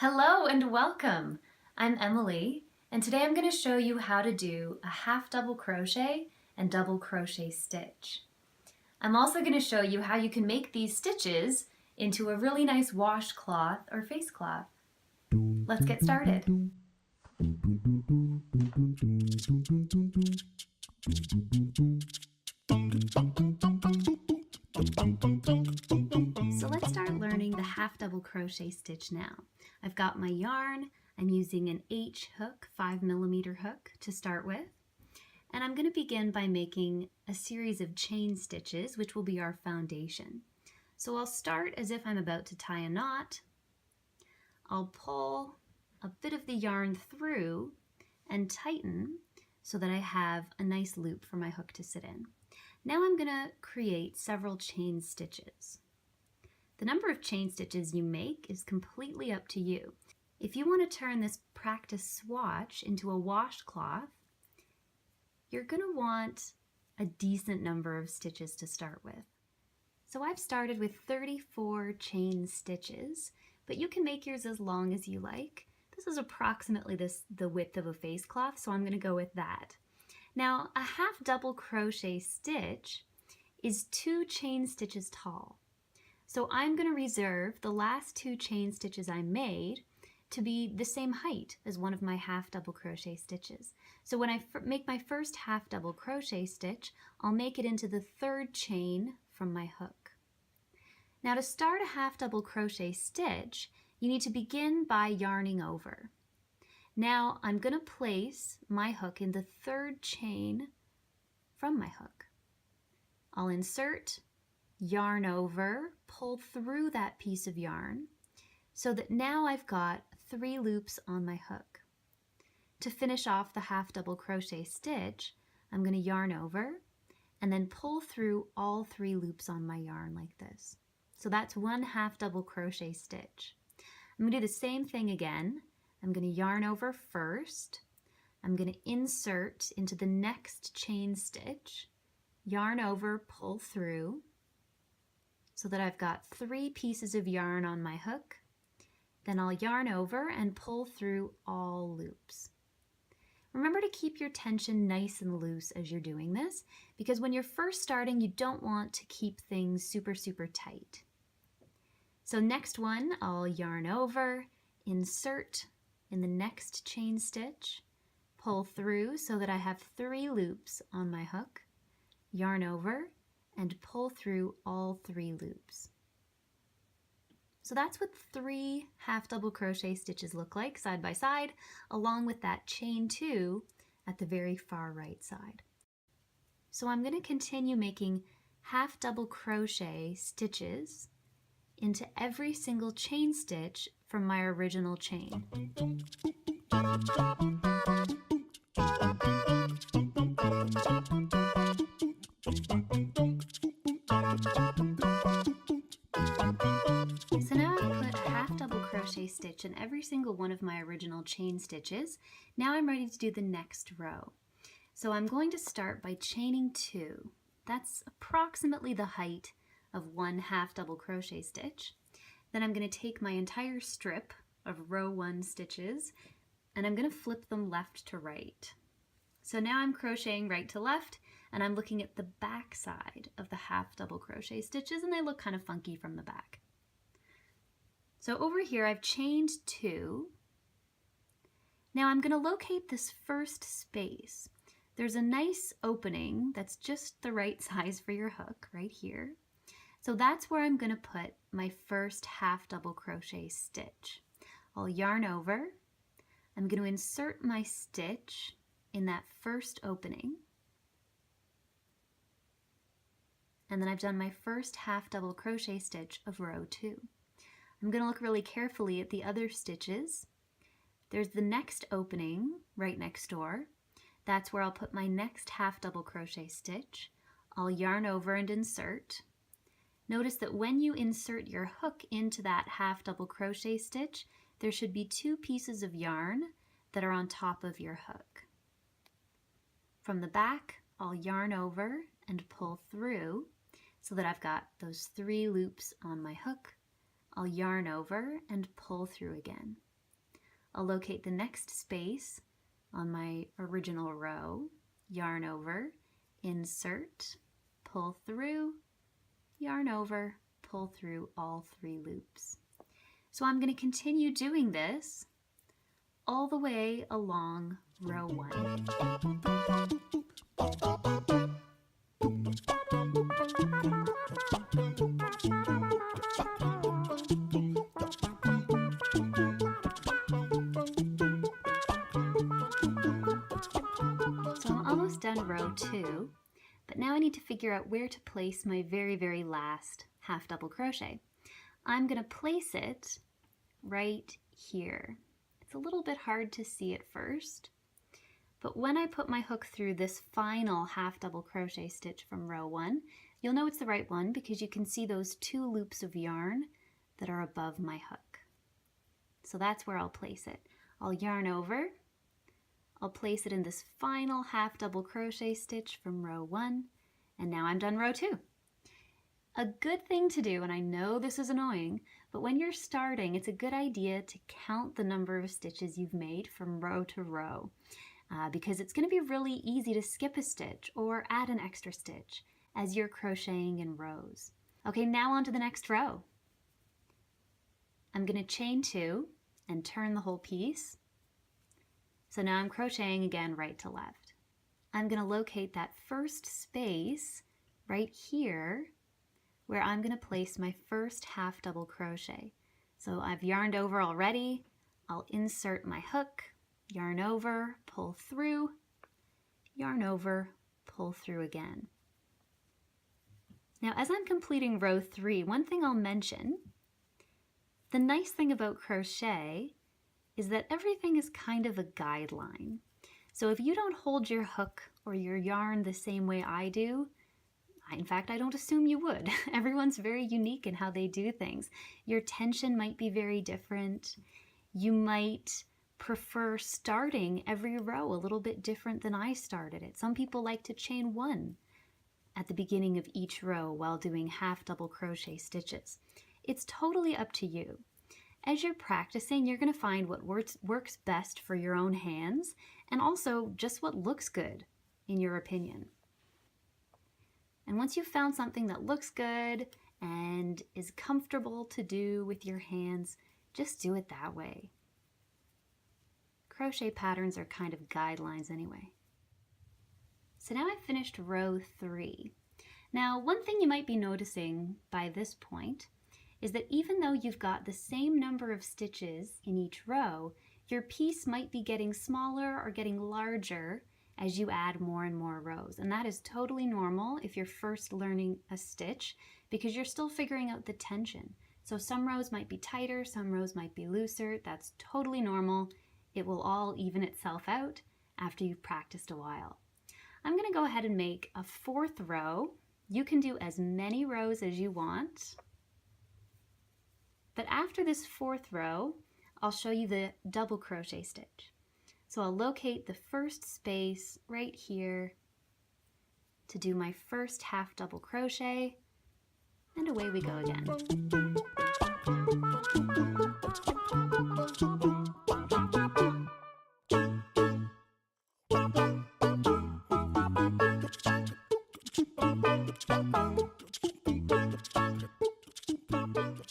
Hello and welcome! I'm Emily, and today I'm going to show you how to do a half double crochet and double crochet stitch. I'm also going to show you how you can make these stitches into a really nice washcloth or face cloth. Let's get started. So let's start learning the half double crochet stitch now. I've got my yarn. I'm using an H hook, 5mm hook to start with. And I'm going to begin by making a series of chain stitches, which will be our foundation. So I'll start as if I'm about to tie a knot. I'll pull a bit of the yarn through and tighten so that I have a nice loop for my hook to sit in. Now I'm going to create several chain stitches. The number of chain stitches you make is completely up to you. If you want to turn this practice swatch into a washcloth, you're going to want a decent number of stitches to start with. So I've started with 34 chain stitches, but you can make yours as long as you like. This is approximately the width of a face cloth, so I'm going to go with that. Now, a half double crochet stitch is 2 chain stitches tall. So I'm going to reserve the last 2 chain stitches I made to be the same height as one of my half double crochet stitches. So when I make my first half double crochet stitch, I'll make it into the 3rd chain from my hook. Now to start a half double crochet stitch, you need to begin by yarning over. Now I'm going to place my hook in the 3rd chain from my hook. I'll insert, yarn over, pull through that piece of yarn so that now I've got 3 loops on my hook. To finish off the half double crochet stitch, I'm going to yarn over and then pull through all 3 loops on my yarn like this. So that's one half double crochet stitch. I'm going to do the same thing again. I'm going to yarn over first. I'm going to insert into the next chain stitch, yarn over, pull through, so that I've got 3 pieces of yarn on my hook. Then I'll yarn over and pull through all loops. Remember to keep your tension nice and loose as you're doing this, because when you're first starting, you don't want to keep things super tight. So next one, I'll yarn over, insert in the next chain stitch, pull through so that I have 3 loops on my hook, yarn over, and pull through all 3 loops. So that's what 3 half double crochet stitches look like side by side, along with that chain 2 at the very far right side. So I'm going to continue making half double crochet stitches into every single chain stitch from my original chain. So now I've put a half double crochet stitch in every single one of my original chain stitches. Now I'm ready to do the next row. So I'm going to start by chaining 2. That's approximately the height of one half double crochet stitch. Then I'm going to take my entire strip of row 1 stitches and I'm going to flip them left to right. So now I'm crocheting right to left and I'm looking at the back side of the half double crochet stitches and they look kind of funky from the back. So over here I've chained 2. Now I'm going to locate this first space. There's a nice opening that's just the right size for your hook right here. So that's where I'm going to put my first half double crochet stitch. I'll yarn over. I'm going to insert my stitch in that first opening. And then I've done my first half double crochet stitch of row 2. I'm going to look really carefully at the other stitches. There's the next opening right next door. That's where I'll put my next half double crochet stitch. I'll yarn over and insert. Notice that when you insert your hook into that half double crochet stitch, there should be 2 pieces of yarn that are on top of your hook. From the back, I'll yarn over and pull through so that I've got those 3 loops on my hook. I'll yarn over and pull through again. I'll locate the next space on my original row, yarn over, insert, pull through, yarn over, pull through all 3 loops. So I'm going to continue doing this all the way along row 1. So I'm almost done row 2, but now I need to figure out where to place my very last half double crochet. I'm going to place it right here. It's a little bit hard to see at first, but when I put my hook through this final half double crochet stitch from row 1, you'll know it's the right one because you can see those 2 loops of yarn that are above my hook. So that's where I'll place it. I'll yarn over, I'll place it in this final half double crochet stitch from row 1, and now I'm done row 2. A good thing to do, and I know this is annoying, but when you're starting, it's a good idea to count the number of stitches you've made from row to row, because it's going to be really easy to skip a stitch or add an extra stitch as you're crocheting in rows. Okay, now on to the next row. I'm going to chain 2 and turn the whole piece. So now I'm crocheting again right to left. I'm going to locate that first space right here where I'm going to place my first half double crochet. So I've yarned over already. I'll insert my hook, yarn over, pull through, yarn over, pull through again. Now as I'm completing row 3, one thing I'll mention, the nice thing about crochet is that everything is kind of a guideline. So if you don't hold your hook or your yarn the same way I do, in fact, I don't assume you would. Everyone's very unique in how they do things. Your tension might be very different. You might prefer starting every row a little bit different than I started it. Some people like to chain 1 at the beginning of each row while doing half double crochet stitches. It's totally up to you. As you're practicing, you're going to find what works best for your own hands and also just what looks good in your opinion. And once you've found something that looks good and is comfortable to do with your hands, just do it that way. Crochet patterns are kind of guidelines anyway. So now I've finished row 3. Now, one thing you might be noticing by this point is that even though you've got the same number of stitches in each row, your piece might be getting smaller or getting larger as you add more and more rows. And that is totally normal if you're first learning a stitch because you're still figuring out the tension. So some rows might be tighter, some rows might be looser. That's totally normal. It will all even itself out after you've practiced a while. I'm going to go ahead and make a 4th row. You can do as many rows as you want. But after this 4th row, I'll show you the double crochet stitch. So I'll locate the first space right here to do my first half double crochet, and away we go again.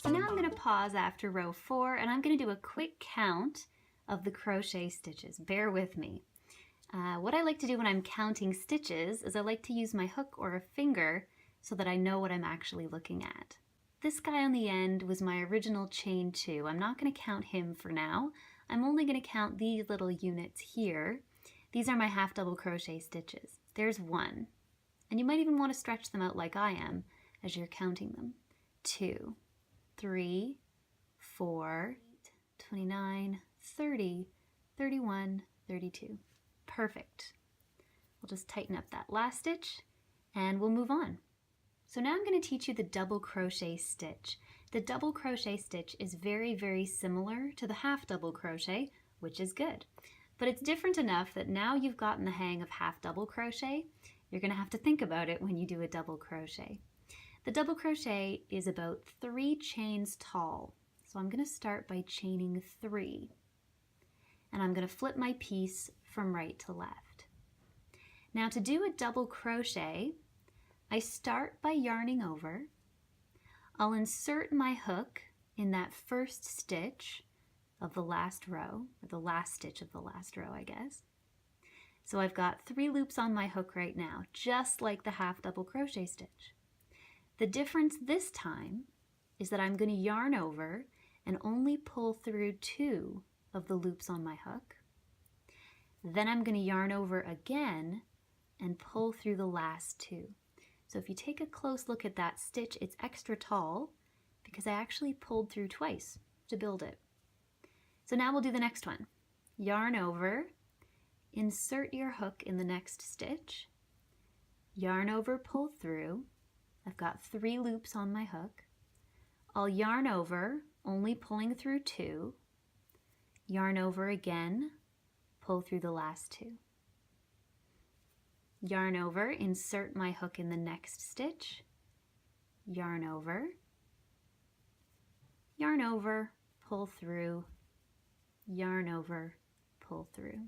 So now I'm going to pause after row 4 and I'm going to do a quick count of the crochet stitches. Bear with me. What I like to do when I'm counting stitches is I like to use my hook or a finger so that I know what I'm actually looking at. This guy on the end was my original chain 2. I'm not going to count him for now. I'm only going to count these little units here. These are my half double crochet stitches. There's 1. And you might even want to stretch them out like I am as you're counting them. 2, 3, 4, 29, 30, 31, 32. Perfect. We'll just tighten up that last stitch and we'll move on. So now I'm going to teach you the double crochet stitch. The double crochet stitch is very similar to the half double crochet, which is good. But it's different enough that now you've gotten the hang of half double crochet, you're going to have to think about it when you do a double crochet. The double crochet is about 3 chains tall. So I'm going to start by chaining 3. and I'm going to flip my piece from right to left. Now to do a double crochet, I start by yarning over. I'll insert my hook in that first stitch of the last row, or the last stitch of the last row, I guess. So I've got 3 loops on my hook right now, just like the half double crochet stitch. The difference this time is that I'm going to yarn over and only pull through 2 of the loops on my hook. Then I'm going to yarn over again and pull through the last 2. So if you take a close look at that stitch, it's extra tall because I actually pulled through twice to build it. So now we'll do the next one. Yarn over, insert your hook in the next stitch, yarn over, pull through. I've got 3 loops on my hook. I'll yarn over, only pulling through 2, yarn over again, pull through the last 2. Yarn over, insert my hook in the next stitch, yarn over, pull through, yarn over, pull through.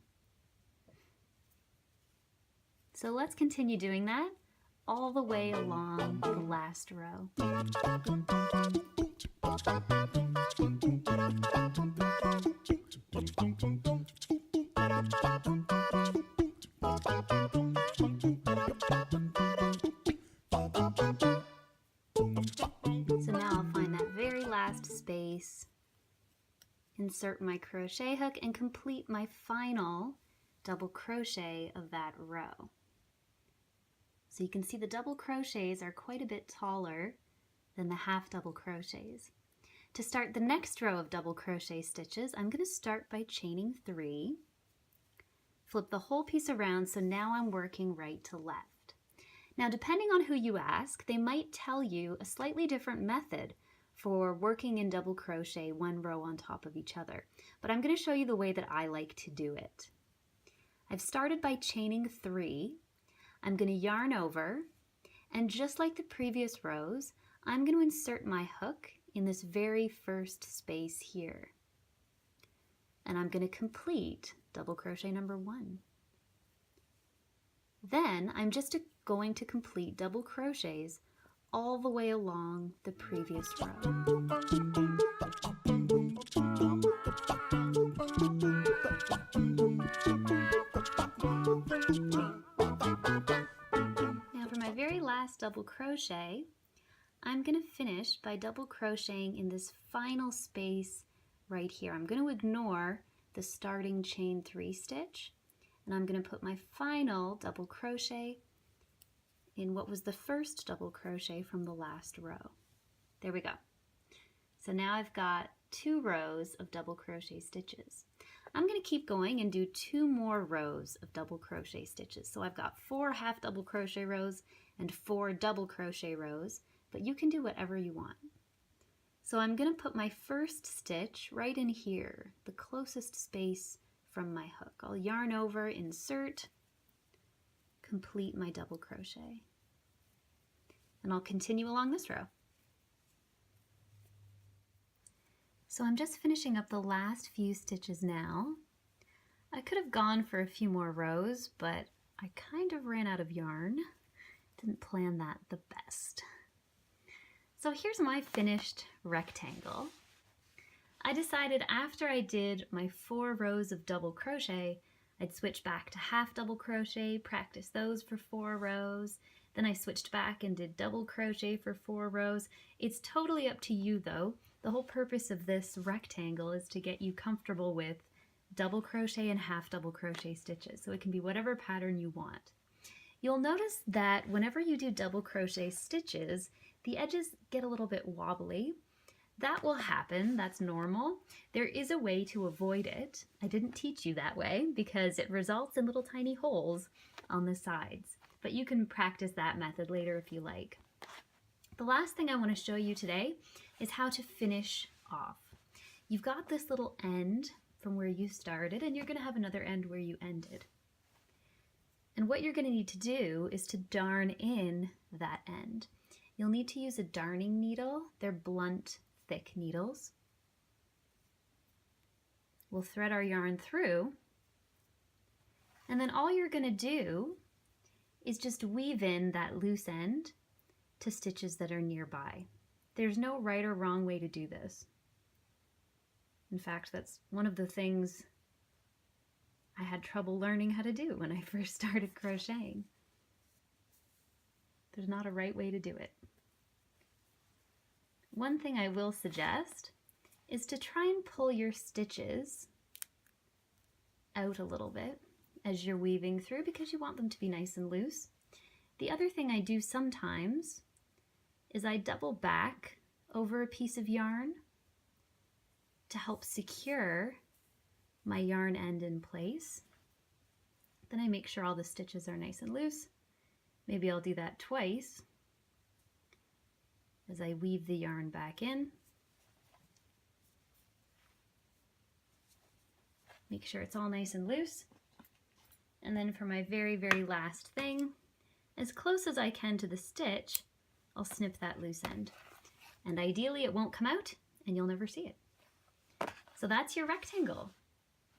So let's continue doing that all the way along the last row. So now I'll find that very last space, insert my crochet hook, and complete my final double crochet of that row. So you can see the double crochets are quite a bit taller than the half double crochets. To start the next row of double crochet stitches, I'm going to start by chaining 3, flip the whole piece around, so now I'm working right to left. Now, depending on who you ask, they might tell you a slightly different method for working in double crochet 1 row on top of each other, but I'm going to show you the way that I like to do it. I've started by chaining 3. I'm going to yarn over, and just like the previous rows, I'm going to insert my hook in this very first space here. And I'm going to complete double crochet number 1. Then I'm just going to complete double crochets all the way along the previous row. Now for my very last double crochet, I'm going to finish by double crocheting in this final space right here. I'm going to ignore the starting chain 3 stitch, and I'm going to put my final double crochet in what was the first double crochet from the last row. There we go. So now I've got 2 rows of double crochet stitches. I'm going to keep going and do 2 more rows of double crochet stitches. So I've got 4 half double crochet rows and 4 double crochet rows, but you can do whatever you want. So I'm going to put my first stitch right in here, the closest space from my hook. I'll yarn over, insert, complete my double crochet. And I'll continue along this row. So I'm just finishing up the last few stitches now. I could have gone for a few more rows, but I kind of ran out of yarn. Didn't plan that the best. So here's my finished rectangle. I decided after I did my 4 rows of double crochet, I'd switch back to half double crochet, practice those for 4 rows. Then I switched back and did double crochet for 4 rows. It's totally up to you though. The whole purpose of this rectangle is to get you comfortable with double crochet and half double crochet stitches, so it can be whatever pattern you want. You'll notice that whenever you do double crochet stitches, the edges get a little bit wobbly. That will happen, that's normal. There is a way to avoid it. I didn't teach you that way because it results in little tiny holes on the sides, but you can practice that method later if you like. The last thing I want to show you today is how to finish off. You've got this little end from where you started, and you're going to have another end where you ended. And what you're going to need to do is to darn in that end. You'll need to use a darning needle. They're blunt, thick needles. We'll thread our yarn through, and then all you're going to do is just weave in that loose end to stitches that are nearby. There's no right or wrong way to do this. In fact, that's one of the things I had trouble learning how to do when I first started crocheting. There's not a right way to do it. One thing I will suggest is to try and pull your stitches out a little bit as you're weaving through, because you want them to be nice and loose. The other thing I do sometimes is I double back over a piece of yarn to help secure my yarn end in place. Then I make sure all the stitches are nice and loose. Maybe I'll do that twice as I weave the yarn back in. Make sure it's all nice and loose. And then for my very, very last thing, as close as I can to the stitch, I'll snip that loose end. And ideally it won't come out and you'll never see it. So that's your rectangle.